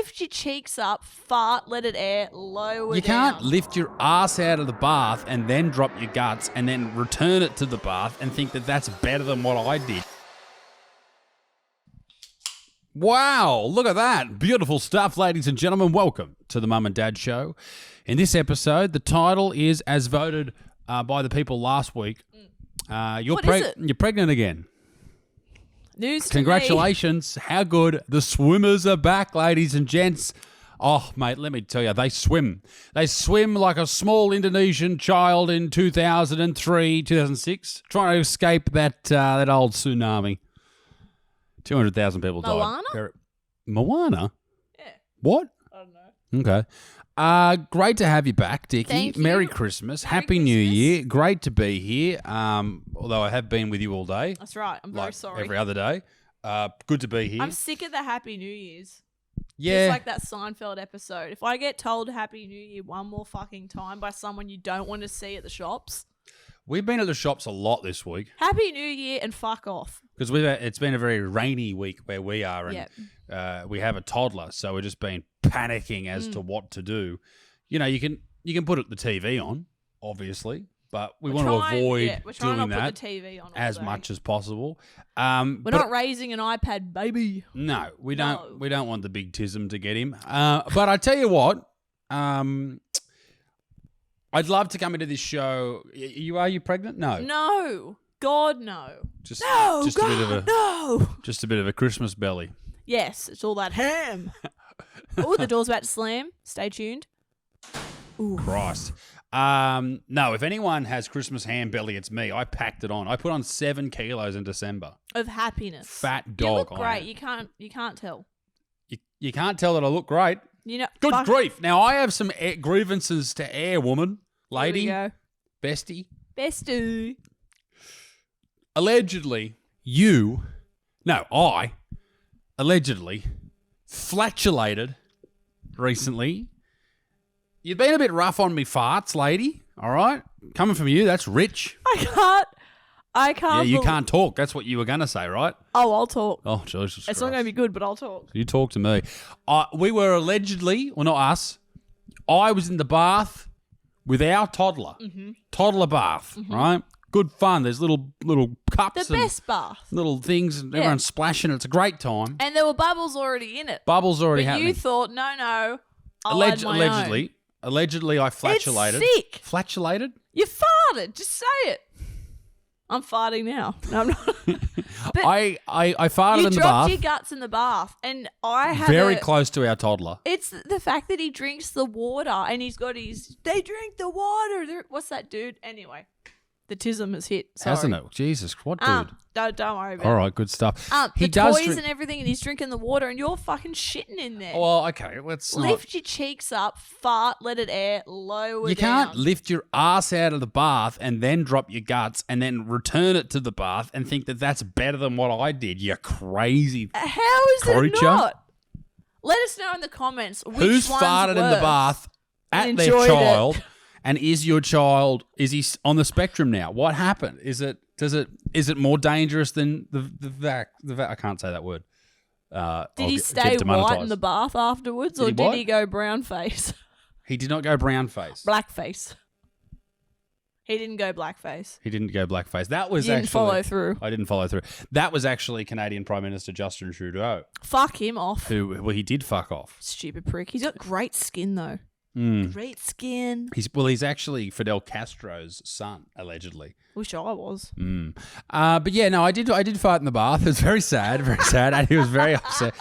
Lift your cheeks up, fart, let it air, lower You down. can't lift your ass out of the bath and then drop your guts and then return it to the bath and think that that's better than what I did. Wow, look at that. Beautiful stuff, ladies and gentlemen. Welcome to the Mum and Dad Show. In this episode, the title is, as voted by the people last week, you're pregnant again. News to Congratulations. How good. The swimmers are back, ladies and gents. Oh, mate, let me tell you, they swim. They swim like a small Indonesian child in 2003, 2006, trying to escape that old tsunami. 200,000 people died. Moana? Yeah. What? I don't know. Okay. Great to have you back, Dickie. Thank you. Merry Christmas. Merry Happy New Christmas. Year. Great to be here. Although I have been with you all day. That's right. I'm very like sorry. every other day. Good to be here. I'm sick of the Happy New Year's. Yeah. It's like that Seinfeld episode. If I get told Happy New Year one more fucking time by someone you don't want to see at the shops, We've been at the shops a lot this week Happy New Year and fuck off. because it's been a very rainy week where we are, and we have a toddler, so we're just been panicking as to what to do. You know, you can put the TV on, obviously, but we want to avoid we're trying doing not to that put the TV on all as day. much as possible. We're not raising an iPad, baby. No, we don't. No. We don't want the big tism to get him. But I tell you what, I'd love to come into this show. Are you pregnant? No. No. God, no. Just No, just God, a bit of a no. just a bit of a Christmas belly. Yes, it's all that ham. Oh, the door's about to slam. Stay tuned. Ooh. Christ. No, if anyone has Christmas ham belly, it's me. I packed it on. I put on 7 kilos in December. Of happiness. Fat dog. You look I great. am. You can't tell. You can't tell that I look great. You know. Good fuck- grief. Now, I have some grievances to air, woman. Lady. Here we go. Bestie. Bestie. Allegedly, I allegedly flatulated recently. You've been a bit rough on me farts, lady. All right? Coming from you, that's rich. I can't. Yeah, you can't talk. That's what you were going to say, right? Oh, I'll talk. Oh, Jesus It's Christ. not going to be good, but I'll talk. You talk to me. We were allegedly, well, not us, I was in the bath with our toddler. Mm-hmm. Toddler bath, right? Good fun. There's little cups The and best bath. little things, and everyone's splashing. It's a great time. And there were bubbles already in it. Bubbles already But happening. you thought, no, I'll add my own. Allegedly, I flatulated. It's sick. Flatulated? You farted. Just say it. I'm farting now. No, I'm not. But I farted you in the dropped bath. your guts in the bath, and I had Very close to our toddler. It's the fact that he drinks the water, and he's got they drink the water. What's that, dude? Anyway, the tism has hit. Sorry. Hasn't it? Jesus, what dude? Don't worry about it. All right, good stuff. The toys and everything, and he's drinking the water, and you're fucking shitting in there. Well, okay, let's not. Lift your cheeks up, fart, let it air, lower You down. can't lift your ass out of the bath and then drop your guts and then return it to the bath and think that that's better than what I did. You crazy. How is creature. it not? Let us know in the comments Who's which one's farted in the worse. bath at and their enjoyed child? it. And is your child, is he on the spectrum now? What happened? Is it more dangerous than the vac? I can't say that word. Did he stay white in the bath afterwards, or did he go brown face? He did not go brown face. Black face. He didn't go blackface. He didn't go blackface. That was You didn't actually follow through. I didn't follow through. That was actually Canadian Prime Minister Justin Trudeau, Fuck him off. who he did fuck off. Stupid prick. He's got great skin though. Great skin. He's actually Fidel Castro's son, allegedly. Wish I was. But yeah, no, I did fart in the bath. It was very sad, and he was very upset.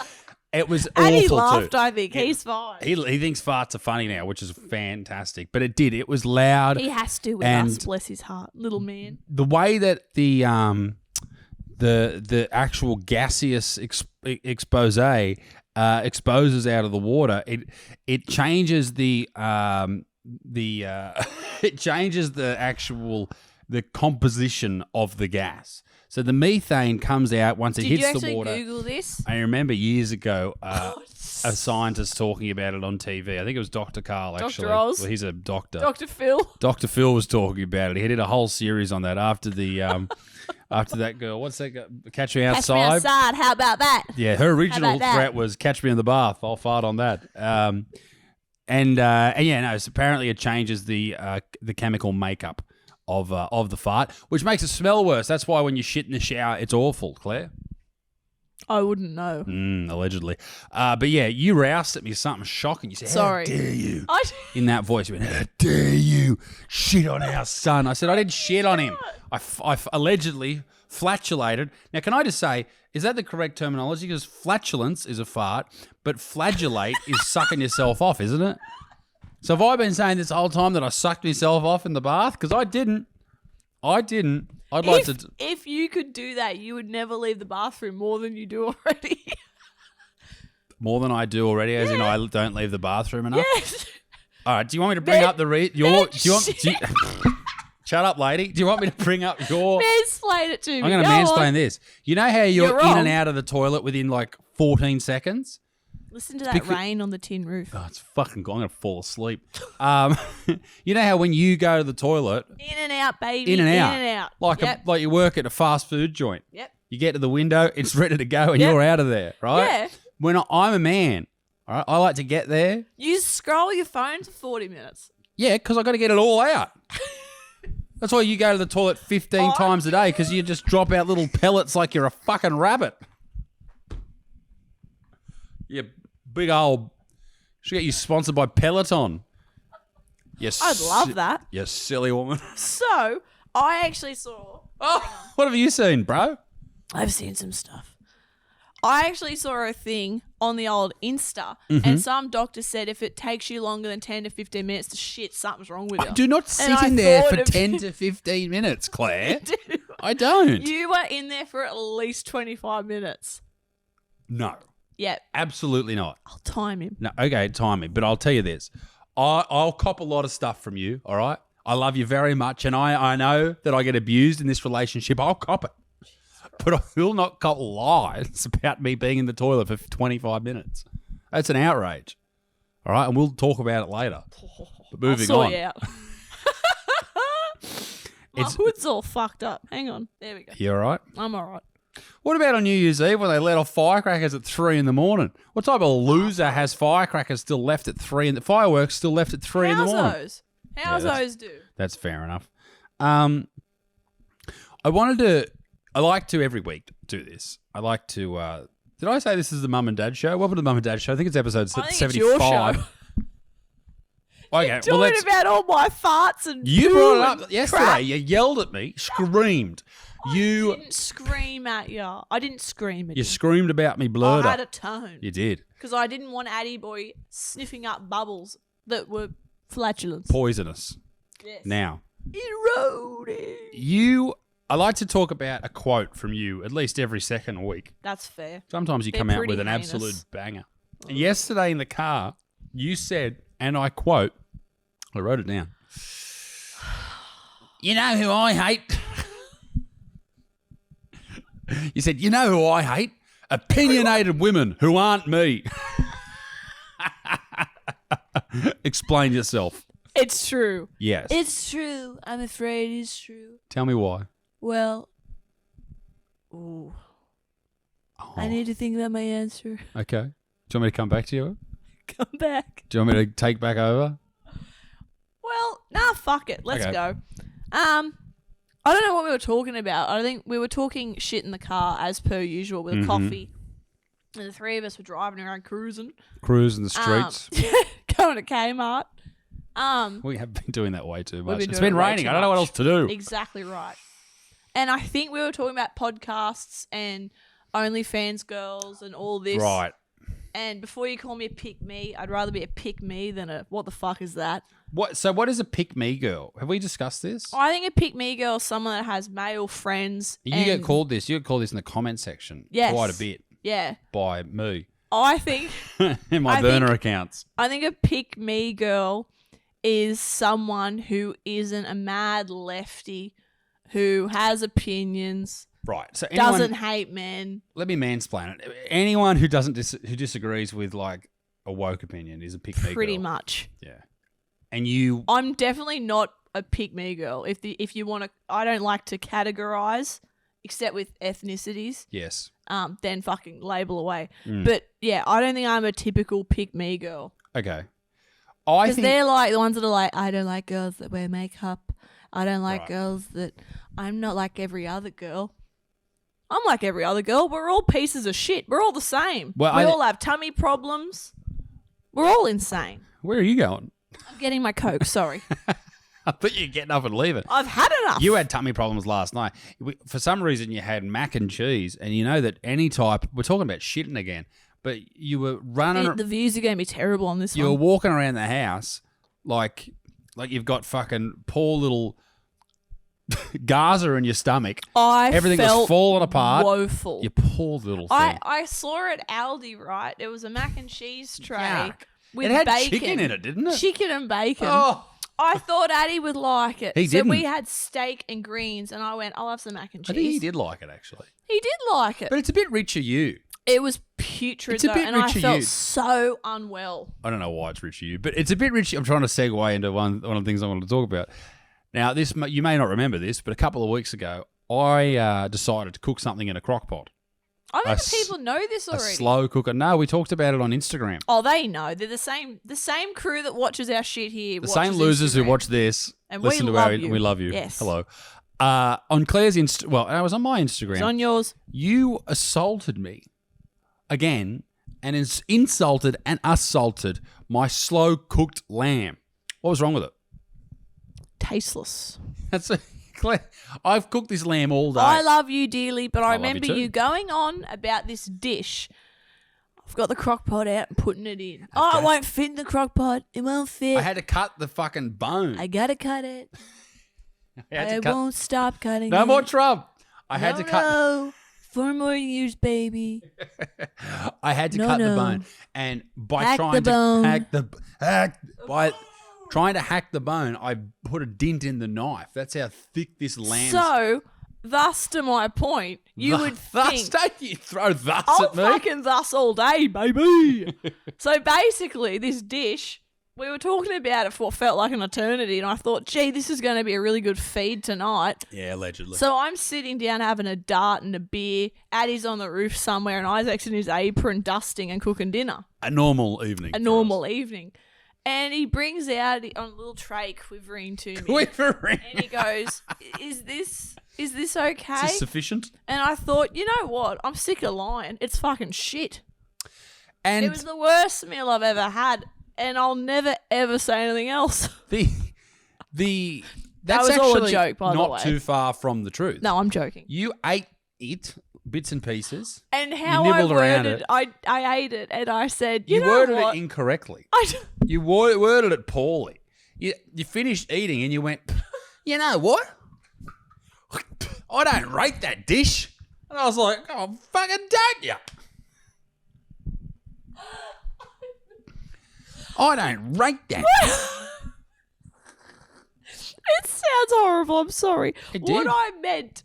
It was And awful he laughed, too. I think. He's fine. He thinks farts are funny now, which is fantastic. But it did. It was loud. He has to with and us, bless his heart. Little man. The way that the actual gaseous expose exposes out of the water, it changes the it changes the composition of the gas. So the methane comes out once it hits the water. Did you actually Google this? I remember years ago a scientist talking about it on TV. I think it was Dr. Carl, actually. Dr. Oz? Well, he's a doctor. Dr. Phil? Dr. Phil was talking about it. He did a whole series on that after the After that girl, what's that? Catch Me Catch Outside. me outside. How about that? Yeah, her original about that? threat was catch me in the bath. I'll fart on that. And yeah, no. So apparently, it changes the chemical makeup of the fart, which makes it smell worse. That's why when you shit in the shower, it's awful, Claire. I wouldn't know. Allegedly. But yeah, you roused at me something shocking. You said, Sorry. "How dare you?" In that voice, you went, "How dare you shit on our son?" I said, "I didn't shit on him. I allegedly flatulated." Now, can I just say, is that the correct terminology? Because flatulence is a fart, but flagellate is sucking yourself off, isn't it? So have I been saying this whole time that I sucked myself off in the bath? Because I didn't. I'd like to. If you could do that, you would never leave the bathroom more than you do already. More than I do already, as in I don't leave the bathroom enough? Yes. All right, do you want me to bring up the shut up, lady. Do you want me to bring up your... Mansplain it to me. I'm going to mansplain this. You know how you're in wrong. and out of the toilet within like 14 seconds? Listen to that rain on the tin roof. Oh, it's fucking gone. I'm going to fall asleep. You know how when you go to the toilet... In and out, baby. In and out. In and out. Like you work at a fast food joint. Yep. You get to the window, it's ready to go, and you're out of there, right? Yeah. When I'm a man, all right, I like to get there. You scroll your phone for 40 minutes. Yeah, because I got to get it all out. That's why you go to the toilet 15 times a day, because you just drop out little pellets like you're a fucking rabbit. You big old... Should get you sponsored by Peloton. I'd love that. You silly woman. So, I actually saw... Oh, what have you seen, bro? I've seen some stuff. I actually saw a thing on the old Insta, and some doctor said if it takes you longer than 10 to 15 minutes to shit, something's wrong with you. Do not sit in there for 10 to 15 minutes, Claire. I don't. You were in there for at least 25 minutes. No. Yep. Absolutely not. I'll time him. No, okay, time me. But I'll tell you this. I'll cop a lot of stuff from you, all right? I love you very much, and I know that I get abused in this relationship. I'll cop it. But I will not cop lies about me being in the toilet for 25 minutes. That's an outrage. All right? And we'll talk about it later. But moving I'll on. sort you out. My hood's all fucked up. Hang on. There we go. You all right? I'm all right. What about on New Year's Eve when they let off firecrackers at 3 in the morning? What type of loser has firecrackers still left at 3 and the fireworks still left at 3 in the morning? How's those do? That's fair enough. I like to every week do this. I like to, did I say this is the Mum and Dad show? Welcome to the Mum and Dad show. I think it's episode 75. It's your show. Okay, You're talking about all my farts and you poo brought it up and yesterday. crap. You yelled at me, screamed. I didn't scream at you. I didn't scream at you. You screamed about me blurred I had up. a tone. You did. Because I didn't want Addie Boy sniffing up bubbles that were flatulence. Poisonous. Yes. Now, Eroding. I like to talk about a quote from you at least every second week. That's fair. Sometimes you They're come out pretty with an heinous. absolute banger. And yesterday in the car, you said, and I quote, I wrote it down. You know who I hate? You said, you know who I hate? Opinionated women who aren't me. Explain yourself. It's true. Yes. It's true. I'm afraid it's true. Tell me why. Well, Oh. I need to think about my answer. Okay. Do you want me to come back to you? Come back. Do you want me to take back over? Well, nah, fuck it. Let's Okay. go. I don't know what we were talking about. I think we were talking shit in the car as per usual with coffee. And the three of us were driving around cruising. Cruising the streets. Going to Kmart. We have been doing that way too much. been It's doing been it way raining. too I don't know what much. else to do. Exactly right. And I think we were talking about podcasts and OnlyFans girls and all this. Right. And before you call me a pick me, I'd rather be a pick me than a what the fuck is that? What is a pick me girl? Have we discussed this? I think a pick me girl is someone that has male friends. You get called this. You get called this in the comment section quite a bit Yeah. by me I think in my burner accounts. I think a pick me girl is someone who isn't a mad lefty, who has opinions, Right. So doesn't hate men. let me mansplain it. Anyone who who disagrees with like a woke opinion is a pick me girl. Pretty much. Yeah. And you I'm definitely not a pick me girl. If you want to, I don't like to categorize except with ethnicities. Yes. Then fucking label away. Mm. But yeah, I don't think I'm a typical pick me girl. Okay. I Because think they're like the ones that are like, I don't like girls that wear makeup. I don't like Right. girls that. I'm not like every other girl. I'm like every other girl. We're all pieces of shit. We're all the same. Well, we I- all have tummy problems. We're all insane. where are you going? I'm getting my Coke. Sorry. I thought you were getting up and leaving. I've had enough. You had tummy problems last night. For some reason, you had mac and cheese, and you know that any type. We're talking about shitting again, but you were running. The views are going to be terrible on this You were one. walking around the house like you've got fucking poor little Gaza in your stomach. Everything was felt falling apart. woeful. You poor little thing. I saw it at Aldi, right? It was a mac and cheese tray Yuck. with It had bacon. chicken in it, didn't it? Chicken and bacon. Oh, I thought Addie would like it. He so we didn't. had steak and greens, and I went, I'll have some mac and I cheese. think he did like it actually, He did like it. but it's a bit rich of you. It was putrid, It's a though, bit and I rich of felt you. so unwell. I don't know why it's rich of you, but it's a bit rich. I'm trying to segue into one of the things I wanted to talk about. Now, you may not remember this, but a couple of weeks ago, I decided to cook something in a crock pot. I think s- people know this A already. slow cooker. No, we talked about it on Instagram. Oh, they know. They're the same crew that watches our shit here. The same losers who watch this And listen we to love our. you. We love you. Yes. Hello. On Claire's I was on my Instagram. It's on yours. You assaulted me again and insulted and assaulted my slow cooked lamb. What was wrong with it? Tasteless. Claire, I've cooked this lamb all day. I love you dearly, but I love you remember too. you going on about this dish. I've got the crock pot out and putting it in. Oh, it won't fit in the crock pot. It won't fit. I had to cut the fucking bone. I gotta cut it. had to I cut. won't stop cutting No it. more Trump. I had to cut. No. 4 more years, baby. I had to No, cut the no. bone, and by Hack trying the bone. trying to hack the bone, I put a dint in the knife. That's how thick this lamb. So, thus to my point, you would Thus, think don't you throw thus I'll at me? fucking thus all day, baby. So basically, this dish, we were talking about it for what felt like an eternity, and I thought, gee, this is going to be a really good feed tonight. Yeah, allegedly. So I'm sitting down having a dart and a beer. Addie's on the roof somewhere, and Isaac's in his apron dusting and cooking dinner. A normal evening. A normal evening. And he brings out on a little tray quivering to me. Quivering. And he goes, is this okay? Is this sufficient? And I thought, you know what? I'm sick of lying. It's fucking shit. And It was the worst meal I've ever had, and I'll never ever say anything else. that's was all a actually joke, by the not way. too far from the truth. No, I'm joking. You ate it, bits and pieces. And how You I nibbled around worded, it. I ate it, and I said, you know worded what? it incorrectly. I You worded it poorly. You finished eating and you went, you know what? I don't rate that dish. And I was like, oh, fucking don't you? I don't rate that. It sounds horrible. I'm sorry. It What did. I meant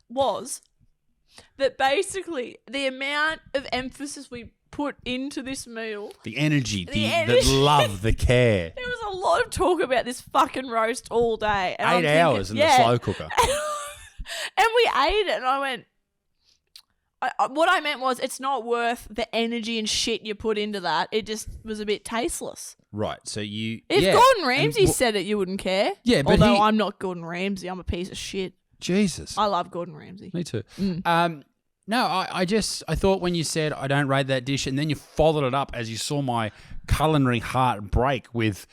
was that basically the amount of emphasis we put into this meal, The energy, the energy. love, the care. there was a lot of talk about this fucking roast all day. And I'm 8 thinking, hours in yeah. the slow cooker. And we ate it, and I went. What I meant was, it's not worth the energy and shit you put into that. It just was a bit tasteless. Right, so you... If yeah, Gordon Ramsay and said it, you wouldn't care. Yeah, but although he- I'm not Gordon Ramsay, I'm a piece of shit. Jesus. I love Gordon Ramsay. Me too. Mm. No, I thought when you said I don't rate that dish, and then you followed it up as you saw my culinary heart break with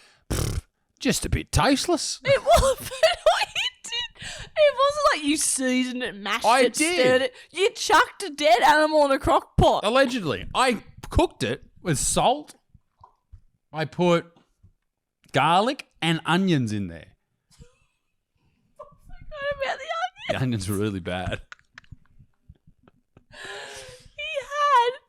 just a bit tasteless. It was, but it did. It wasn't like you seasoned it, mashed I it, did. stirred it. You chucked a dead animal in a crock pot. Allegedly, I cooked it with salt. I put garlic and onions in there. What about the The onion? onions were really bad. He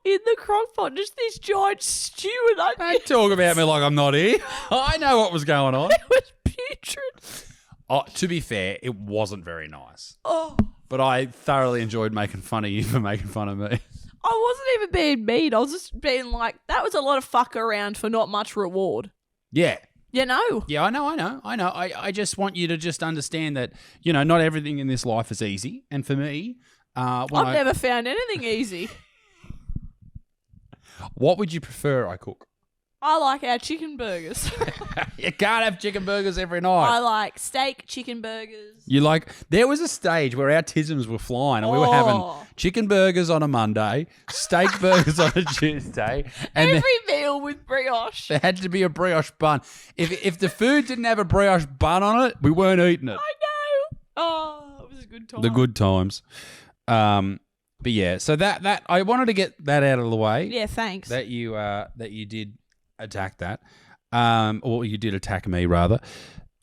had in the crock pot just this giant stew and onion. Don't talk about me like I'm not here. I know what was going on. It was putrid. Oh, to be fair, it wasn't very nice. Oh, But I thoroughly enjoyed making fun of you for making fun of me. I wasn't even being mean. I was just being like, that was a lot of fuck around for not much reward. Yeah. You know. Yeah, I know. I just want you to just understand that, not everything in this life is easy. And for me, I've never found anything easy. What would you prefer I cook? I like our chicken burgers. You can't have chicken burgers every night. I like steak chicken burgers. There was a stage where our tisms were flying and we were having chicken burgers on a Monday, steak burgers on a Tuesday. And every meal with brioche. There had to be a brioche bun. If the food didn't have a brioche bun on it, we weren't eating it. I know. Oh, it was a good time. The good times. But yeah, so that I wanted to get that out of the way. Yeah, thanks. That you did attack that. Or you did attack me, rather.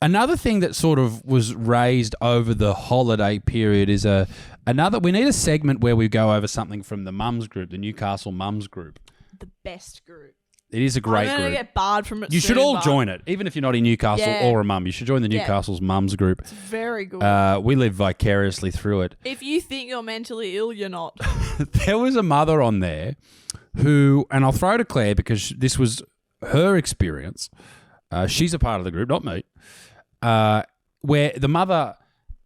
Another thing that sort of was raised over the holiday period is we need a segment where we go over something from the mums group, the Newcastle mums group. The best group. It is a great group. I'm going to get barred from it. You should all join it, even if you're not in Newcastle or a mum. You should join the Newcastle's mums group. It's very good. We live vicariously through it. If you think you're mentally ill, you're not. There was a mother on there who, and I'll throw to Claire because this was her experience. She's a part of the group, not me. Where the mother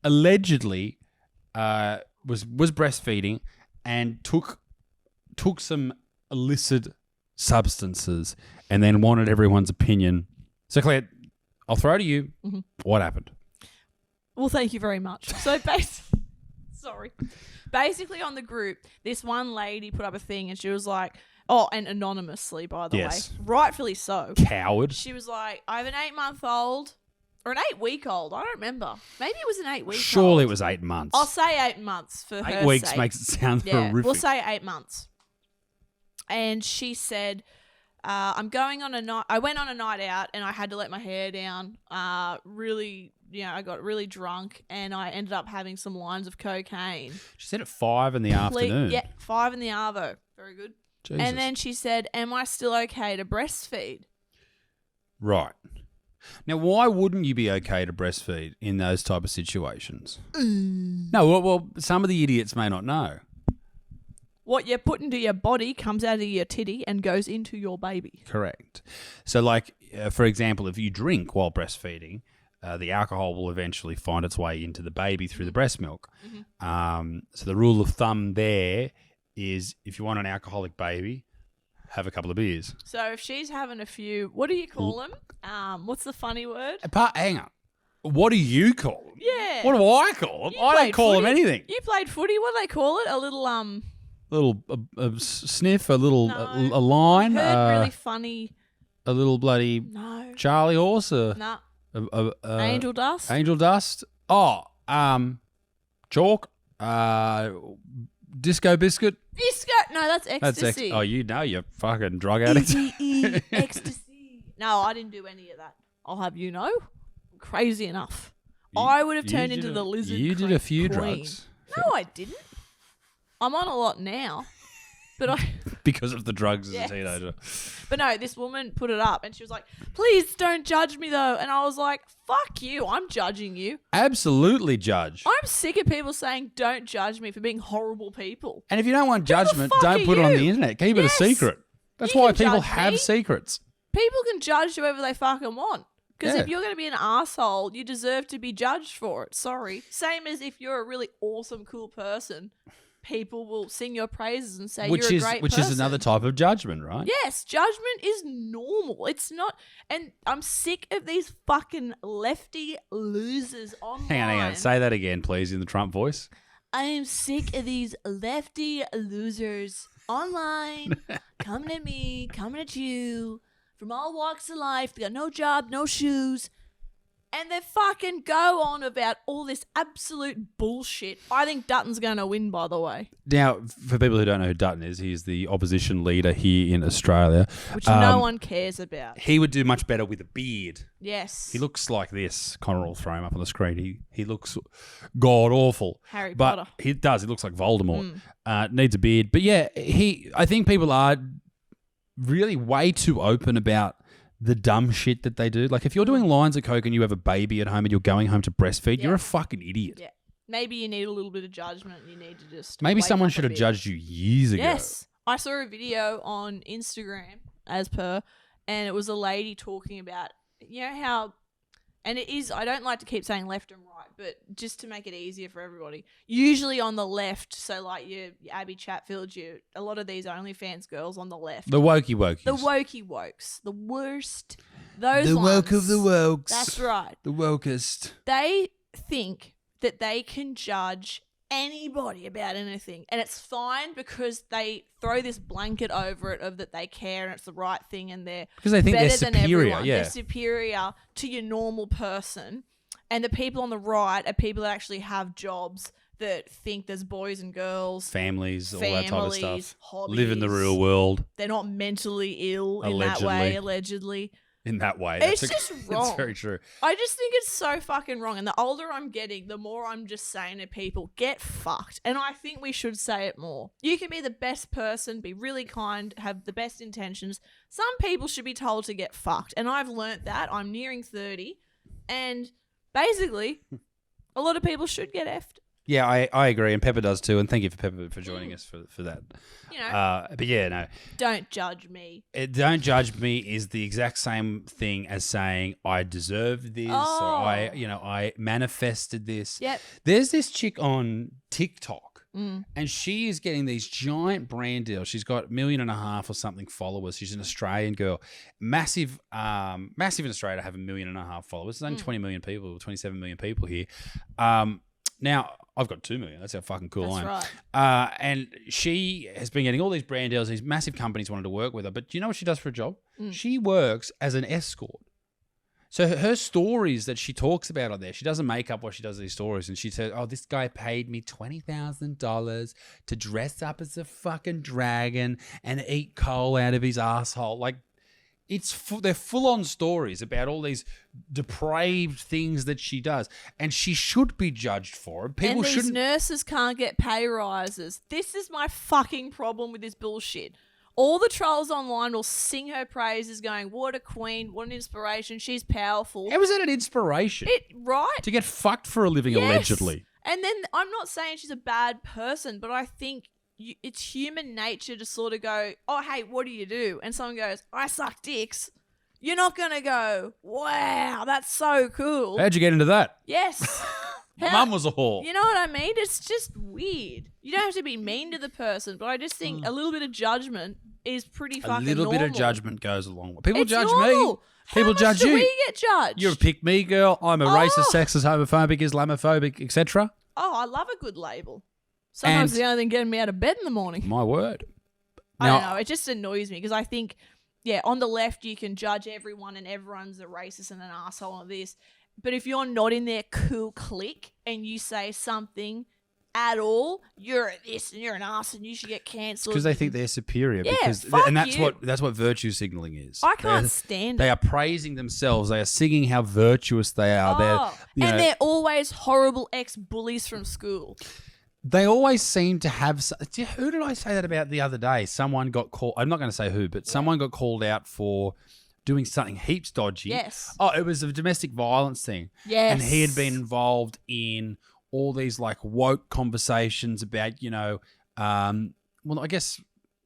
allegedly was breastfeeding and took some illicit substances and then wanted everyone's opinion. So Claire, I'll throw to you. Mm-hmm. What happened? Well, thank you very much. So basically on the group, this one lady put up a thing and she was like, and anonymously, by the way, rightfully so. Coward. She was like, I have an 8-month-old or an 8-week-old. I don't remember. Maybe it was an 8-week-old. Surely it was 8 months. I'll say 8 months for her 8 weeks sake. makes it sound horrific. We'll say 8 months. And she said, I went on a night out and I had to let my hair down. I got really drunk and I ended up having some lines of cocaine. She said at 5 in the afternoon. Yeah, 5 in the arvo. Very good. Jesus. And then she said, am I still okay to breastfeed? Right. Now, why wouldn't you be okay to breastfeed in those type of situations? No, well, some of the idiots may not know. What you put into your body comes out of your titty and goes into your baby. Correct. So, for example, if you drink while breastfeeding, the alcohol will eventually find its way into the baby through the breast milk. Mm-hmm. So the rule of thumb there is if you want an alcoholic baby, have a couple of beers. So if she's having a few, what do you call them? What's the funny word? Hang on. What do you call them? Yeah. What do I call them? I don't call them anything. You played footy. What do they call it? A little a sniff, a little a line. I heard really funny. A little bloody Charlie horse. Angel dust. Angel dust. Oh, chalk. Disco biscuit. Disco. No, that's ecstasy. You're fucking drug addict. Ecstasy. No, I didn't do any of that. I'll have you know. Crazy enough. I would have turned into the lizard. You did a few queen. drugs. No, I didn't. I'm on a lot now. But because of the drugs as a teenager. But no, this woman put it up and she was like, please don't judge me though. And I was like, fuck you. I'm judging you. Absolutely judge. I'm sick of people saying don't judge me for being horrible people. And if you don't want judgment, don't put it on the internet. Keep it a secret. That's why people have secrets. People can judge whoever they fucking want. Because if you're going to be an asshole, you deserve to be judged for it. Sorry. Same as if you're a really awesome, cool person. People will sing your praises and say you're a great person. Which is another type of judgment, right? Yes, judgment is normal. It's not, and I'm sick of these fucking lefty losers online. Hang on. Say that again, please, in the Trump voice. I am sick of these lefty losers online coming at me, coming at you, from all walks of life. They got no job, no shoes. And they fucking go on about all this absolute bullshit. I think Dutton's going to win, by the way. Now, for people who don't know who Dutton is, he's the opposition leader here in Australia. Which no one cares about. He would do much better with a beard. Yes. He looks like this. Connor will throw him up on the screen. He looks god-awful. Harry but Potter. He does. He looks like Voldemort. Needs a beard. But yeah, I think people are really way too open about the dumb shit that they do. Like if you're doing lines of coke and you have a baby at home and you're going home to breastfeed, you're a fucking idiot. Yeah. Maybe you need a little bit of judgment. You need to just maybe someone should have judged you years ago. Yes. I saw a video on Instagram, as per, and it was a lady talking about you know how, and it is, I don't like to keep saying left and right, but just to make it easier for everybody, usually on the left, so like your Abby Chatfield, a lot of these OnlyFans girls on the left. The wokey wokies. The wokey wokes. The worst. Those the ones. woke of the wokes. That's right. The wokest. They think that they can judge anybody about anything, and it's fine because they throw this blanket over it of that they care and it's the right thing and they're because they think better they're than superior. everyone. Yeah, they're superior to your normal person, and the people on the right are people that actually have jobs that think there's boys and girls, families, all that type of stuff. hobbies. Live in the real world. They're not mentally ill in that Allegedly. way, allegedly. In that way. It's just wrong. It's very true. I just think it's so fucking wrong. And the older I'm getting, the more I'm just saying to people, get fucked. And I think we should say it more. You can be the best person, be really kind, have the best intentions. Some people should be told to get fucked. And I've learnt that. I'm nearing 30. And basically, a lot of people should get effed. Yeah, I agree, and Pepper does too. And thank you for Pepper for joining us for that. You know, but yeah, no. Don't judge me. Don't judge me is the exact same thing as saying I deserve this or I manifested this. Yep. There's this chick on TikTok, and she is getting these giant brand deals. She's got 1.5 million or something followers. She's an Australian girl, massive in Australia to have 1.5 million followers. There's only 20 million people, 27 million people here. Now, I've got 2 million. That's how fucking cool I am. That's right. And she has been getting all these brand deals. These massive companies wanted to work with her. But do you know what she does for a job? She works as an escort. So her stories that she talks about on there, she doesn't make up what she does in these stories. And she says, oh, this guy paid me $20,000 to dress up as a fucking dragon and eat coal out of his asshole. Like, they're full-on stories about all these depraved things that she does, and she should be judged for it. And these nurses can't get pay rises. This is my fucking problem with this bullshit. All the trolls online will sing her praises, going, "What a queen! What an inspiration! She's powerful." How is that an inspiration? Right? To get fucked for a living, Yes. allegedly. And then I'm not saying she's a bad person, but I think it's human nature to sort of go, oh, hey, what do you do? And someone goes, I suck dicks. You're not going to go, wow, that's so cool. How'd you get into that? Yes. My mum was a whore. You know what I mean? It's just weird. You don't have to be mean to the person, but I just think a little bit of judgment is pretty fucking normal. A little bit of judgment goes a long way. People It's judge normal. me. People judge How much you. do we get judged? You're a pick-me girl. I'm a racist, sexist, homophobic, Islamophobic, etc. Oh, I love a good label. Sometimes it's the only thing getting me out of bed in the morning. My word. I don't know. It just annoys me because I think, on the left you can judge everyone and everyone's a racist and an asshole and this. But if you're not in their cool clique and you say something at all, you're this and you're an ass and you should get cancelled. Because they think they're superior. Yeah, That's what virtue signaling is. I can't stand it. They are praising themselves. They are singing how virtuous they are. They're always horrible ex-bullies from school. They always seem to have... Who did I say that about the other day? Someone got called... I'm not going to say who, but someone got called out for doing something heaps dodgy. Yes. Oh, it was a domestic violence thing. Yes. And he had been involved in all these like woke conversations about, I guess...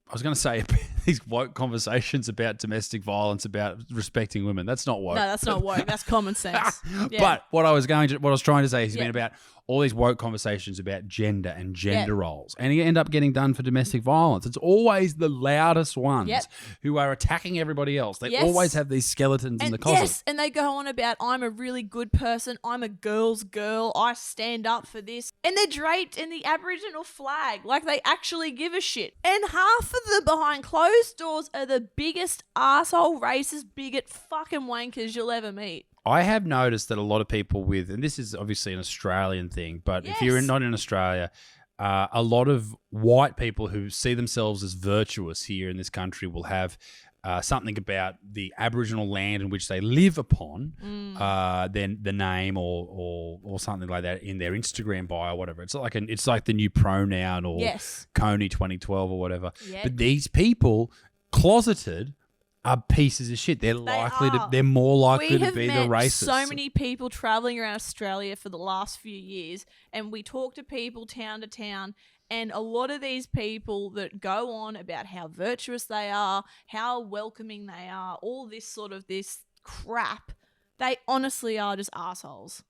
I was going to say these woke conversations about domestic violence, about respecting women. That's not woke. No, that's not woke. That's common sense. Yeah. But what I was trying to say is been about all these woke conversations about gender and gender roles, and you end up getting done for domestic violence. It's always the loudest ones who are attacking everybody else. They always have these skeletons in the closet. Yes, and they go on about, I'm a really good person. I'm a girl's girl. I stand up for this. And they're draped in the Aboriginal flag like they actually give a shit. And half of them behind closed doors are the biggest arsehole, racist, bigot fucking wankers you'll ever meet. I have noticed that a lot of people and this is obviously an Australian thing, but if you're not in Australia, a lot of white people who see themselves as virtuous here in this country will have something about the Aboriginal land in which they live upon, then the name or something like that in their Instagram bio or whatever. It's like the new pronoun or Coney 2012 or whatever. Yep. But these people, closeted, are pieces of shit. They're more likely to be the racists. We have met so many people traveling around Australia for the last few years, and we talk to people town to town, and a lot of these people that go on about how virtuous they are, how welcoming they are, all this sort of this crap, They honestly are just assholes.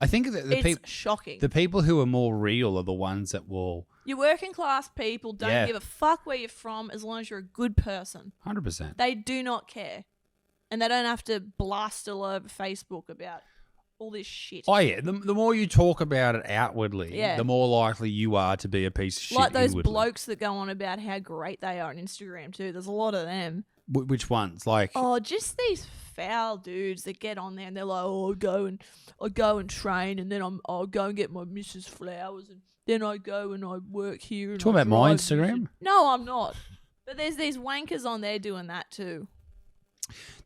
I think that It's shocking. the people who are more real are the ones that will Your working class people don't give a fuck where you're from as long as you're a good person. 100%. They do not care. And they don't have to blast all over Facebook about all this shit. Oh, yeah. The more you talk about it outwardly, Yeah. the more likely you are to be a piece of shit Like those inwardly. blokes that go on about how great they are on Instagram too. There's a lot of them. Which ones? Like, Oh, just these foul dudes that get on there and they're like, oh, I go and train, and then I'll go and get my missus flowers, and then I go and I work here. And talking I about my drive Instagram? No, I'm not. But there's these wankers on there doing that too.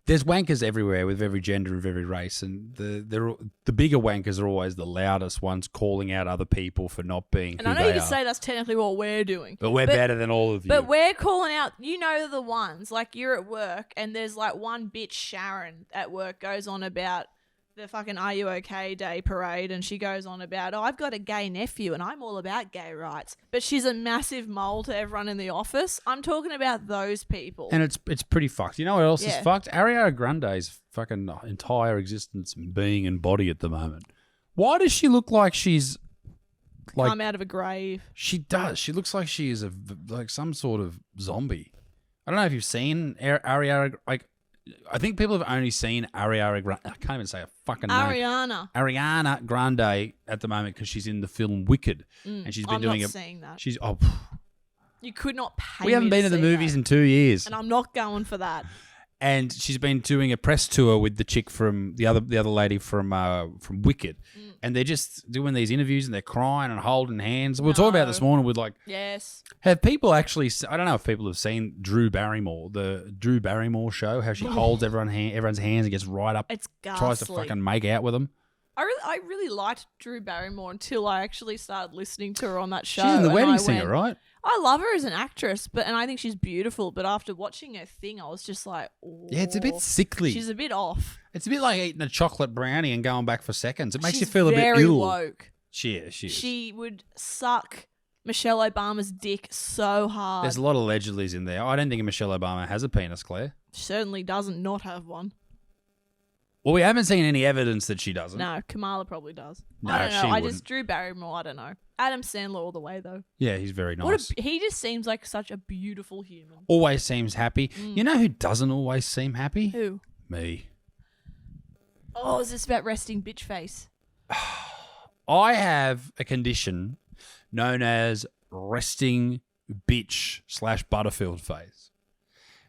there's wankers everywhere with every gender of every race, and the bigger wankers are always the loudest ones, calling out other people for not being And who I know they you can are. say that's technically what we're doing. But we're better than all of you. But we're calling out, the ones, like you're at work and there's like one bitch, Sharon, at work goes on about the fucking Are You OK Day parade, and she goes on about, oh, I've got a gay nephew and I'm all about gay rights. But she's a massive mole to everyone in the office. I'm talking about those people. And it's pretty fucked. You know what else is Yeah. fucked? Ariana Grande's fucking entire existence and being and body at the moment. Why does she look like she's like Come out of a grave. She does. She looks like she is like some sort of zombie. I don't know if you've seen Ariana. Like, I think people have only seen Ariana Grande. I can't even say a fucking name. Ariana Grande at the moment because she's in the film Wicked, and she's been I'm doing not it. seeing that. She's You could not pay we haven't me been to the see movies that. in 2 years, And I'm not going for that. and she's been doing a press tour with the chick from the other lady from Wicked, and they're just doing these interviews and they're crying and holding hands. We were talking about this morning with like, Yes. have people actually? I don't know if people have seen Drew Barrymore, the Drew Barrymore show, how she holds everyone's hands and gets right up, It's ghastly. tries to fucking make out with them. I really liked Drew Barrymore until I actually started listening to her on that show. She's in The and Wedding I Singer, went, right? I love her as an actress, and I think she's beautiful. But after watching her thing, I was just like, oh, Yeah, it's a bit sickly. She's a bit off. It's a bit like eating a chocolate brownie and going back for seconds. It makes She's you feel a bit very ill. woke. She is. She would suck Michelle Obama's dick so hard. There's a lot of allegedlys in there. I don't think Michelle Obama has a penis, Claire. Certainly doesn't not have one. Well, we haven't seen any evidence that she doesn't. No, Kamala probably does. No, I don't know. she I wouldn't. just Drew Barrymore. I don't know. Adam Sandler all the way though. Yeah, he's very nice. He just seems like such a beautiful human. Always seems happy. You know who doesn't always seem happy? Who? Me. Oh, is this about resting bitch face? I have a condition known as resting bitch / Butterfield face.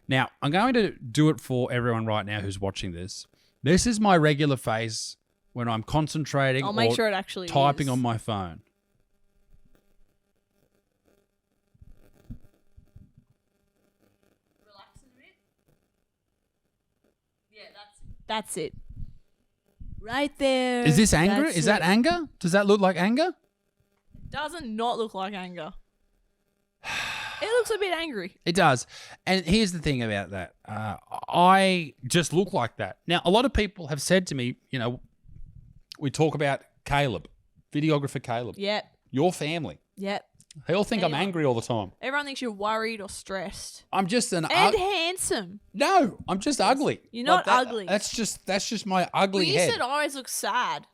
Now, I'm going to do it for everyone right now who's watching this. This is my regular face when I'm concentrating I'll make or sure it actually typing is. on my phone. Relax a bit. Yeah, that's it. Right there. Is this anger? That's Is that it. anger? Does that look like anger? Doesn't not look like anger. It looks a bit angry. It does. And here's the thing about that. I just look like that. Now, a lot of people have said to me, we talk about Caleb, videographer Caleb, Yep. your family. Yep. They all think I'm Anyone. angry all the time. Everyone thinks you're worried or stressed. I'm just an And handsome. No, I'm just ugly. You're not Like that- ugly. That's just my Well, ugly you head. said I always look sad.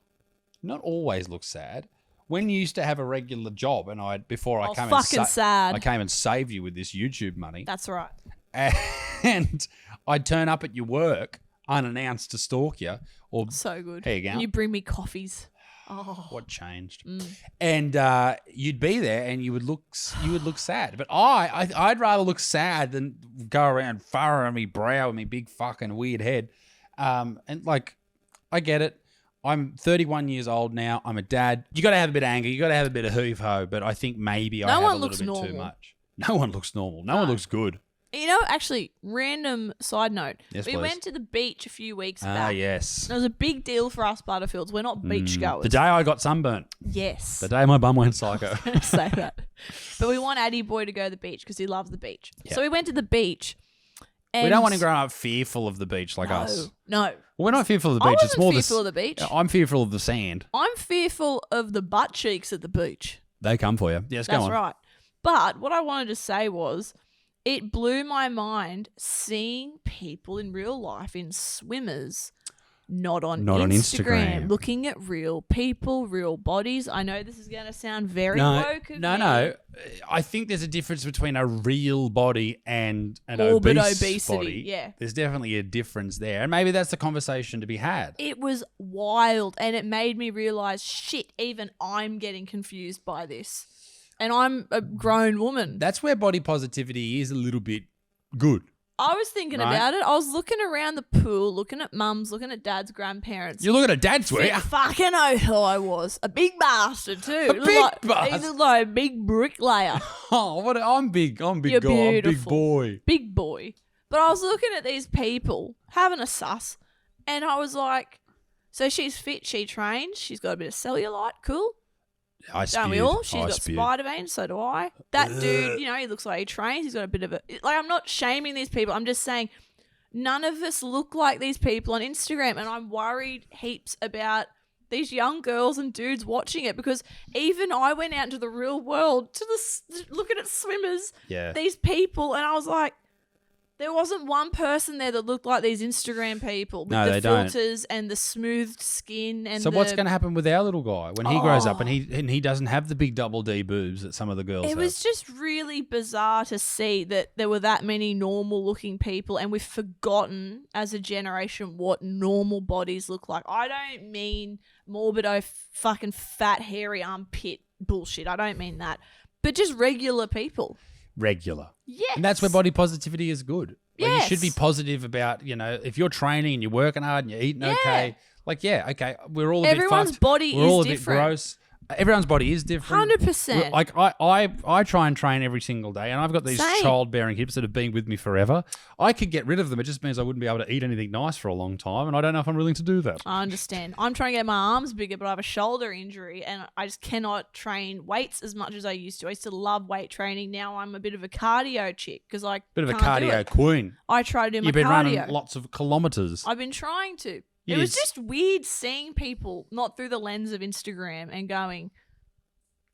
Not always look sad. When you used to have a regular job, and before I Oh, came fucking sad. I came and saved you with this YouTube money. That's right. And I'd turn up at your work unannounced to stalk you, or So good. Here you go. And you bring me coffees. Oh. what changed, and you'd be there, and you would look sad. But I'd rather look sad than go around furrowing me brow with me big fucking weird head. And like, I get it. I'm 31 years old now. I'm a dad. You got to have a bit of anger. You got to have a bit of hoof ho. But I think maybe I No have one a little looks bit too normal. much. No one looks normal. No one looks good. Actually, random side note. Yes, we please. went to the beach a few weeks Ah, back. yes. It was a big deal for us Butterfields. We're not beach goers. The day I got sunburnt. Yes. The day my bum went psycho. Say that. But we want Addy Boy to go to the beach because he loves the beach. Yeah. So we went to the beach. And We don't want him growing up fearful of the beach like us. No. Well, we're not fearful of the I beach. wasn't It's more fearful of the beach. I'm fearful of the sand. I'm fearful of the butt cheeks at the beach. They come for you. Yes, go That's on. right. But what I wanted to say was it blew my mind seeing people in real life in swimmers not on Not on Instagram. Instagram. Looking at real people, real bodies. I know this is going to sound very No, woke of no, me. no. I think there's a difference between a real body and an Morbid obese obesity, body. yeah. There's definitely a difference there. And maybe that's the conversation to be had. It was wild, and it made me realize, shit, even I'm getting confused by this. And I'm a grown woman. That's where body positivity is a little bit good. I was thinking Right. about it. I was looking around the pool, looking at mums, looking at dads, grandparents. You're looking at dad's way. Fucking oath who I was. A big bastard too. A big bastard. He looked like a big bricklayer. Oh, what? I'm big. I'm big You're guy. I'm big beautiful. boy. Big boy. But I was looking at these people having a suss, and I was like, so she's fit, she trains, she's got a bit of cellulite, cool. I spewed. Don't we all? She's I got spewed. spider veins, so do I. That dude, you know, he looks like he trains. He's got a bit of a... Like, I'm not shaming these people. I'm just saying none of us look like these people on Instagram, and I'm worried heaps about these young girls and dudes watching it, because even I went out into the real world looking at swimmers, Yeah. these people, and I was like, there wasn't one person there that looked like these Instagram people with No, the they don't. filters and the smooth skin and So the... what's going to happen with our little guy when he grows up and Oh. he doesn't have the big double D boobs that some of the girls It have? was just really bizarre to see that there were that many normal looking people, and we've forgotten as a generation what normal bodies look like. I don't mean morbido fucking fat hairy armpit bullshit. I don't mean that. But just regular people. Regular. Yes. And that's where body positivity is good. Like, you should be Yes. positive about, you know, if you're training and you're working hard and you're eating Yeah. okay. Like, yeah, okay, we're all a Everyone's bit fucked. body We're is all a different. bit gross. Everyone's body is different. 100%. Like I try and train every single day, and I've got these Same. childbearing hips that have been with me forever. I could get rid of them. It just means I wouldn't be able to eat anything nice for a long time, and I don't know if I'm willing to do that. I understand. I'm trying to get my arms bigger, but I have a shoulder injury, and I just cannot train weights as much as I used to. I used to love weight training. Now I'm a bit of a cardio chick because I Bit of a can't do cardio it. queen. I try to do my You've been cardio. running lots of kilometers. I've been trying to. You It was just- just weird seeing people not through the lens of Instagram and going,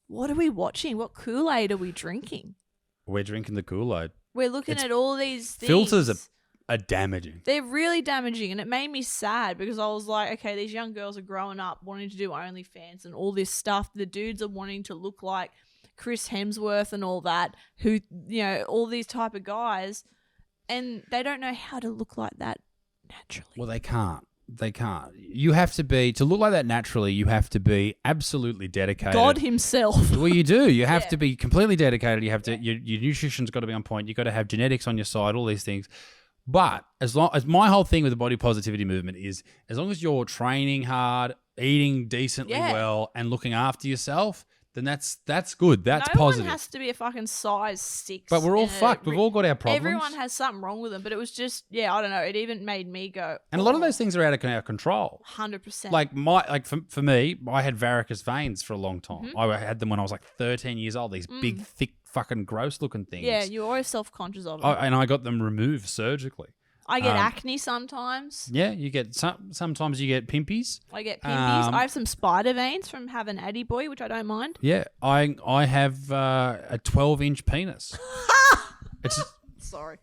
what are we watching? What Kool-Aid are we drinking? We're drinking the Kool-Aid. We're looking It's- at all these things. Filters are damaging. They're really damaging, and it made me sad because I was like, okay, these young girls are growing up wanting to do OnlyFans and all this stuff. The dudes are wanting to look like Chris Hemsworth and all that, who, you know, all these type of guys, and they don't know how to look like that naturally. Well, they can't. They can't. You have to be, to look like that naturally, you have to be absolutely dedicated. God himself. Well, you do. You have Yeah. to be completely dedicated. You have to. Your nutrition's got to be on point. You've got to have genetics on your side. All these things. But as long as my whole thing with the body positivity movement is, as long as you're training hard, eating decently Yeah. well, and looking after yourself, then that's good. That's no positive. one has to be a fucking size 6. But we're all and fucked. We've all got our problems. Everyone has something wrong with them, but it was just, yeah, I don't know. It even made me go. and a lot of those things are out of our control. 100%. Like for me, I had varicose veins for a long time. Mm-hmm. I had them when I was like 13 years old. These big, thick, fucking gross looking things. yeah, you're always self-conscious of it. And I got them removed surgically. I get acne sometimes. Yeah, you get sometimes you get pimpies. I get pimpies. Um, I have some spider veins from having Addy Boy, which I don't mind. Yeah, I have a 12-inch penis. It's Sorry.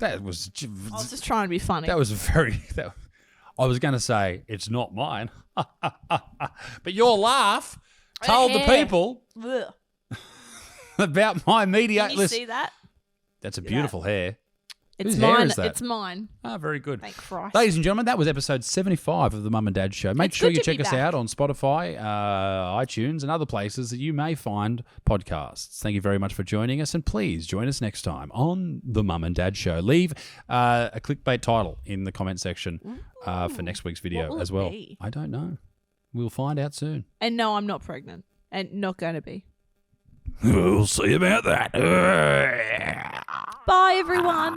that was I was just trying to be funny. that was very. I was going to say it's not mine, but your laugh told the hair. people Ugh. about my media. Can you see that? That's a beautiful hair. It's Whose hair mine. is that? It's mine. Ah, very good. Thank Christ. Ladies and gentlemen, that was episode 75 of the Mum and Dad Show. Make It's sure good you to be check us back. out on Spotify, iTunes, and other places that you may find podcasts. Thank you very much for joining us, and please join us next time on the Mum and Dad Show. Leave a clickbait title in the comment section for next week's video will as it well. be? I don't know. We'll find out soon. And no, I'm not pregnant. And not going to be. We'll see about that. Bye, everyone.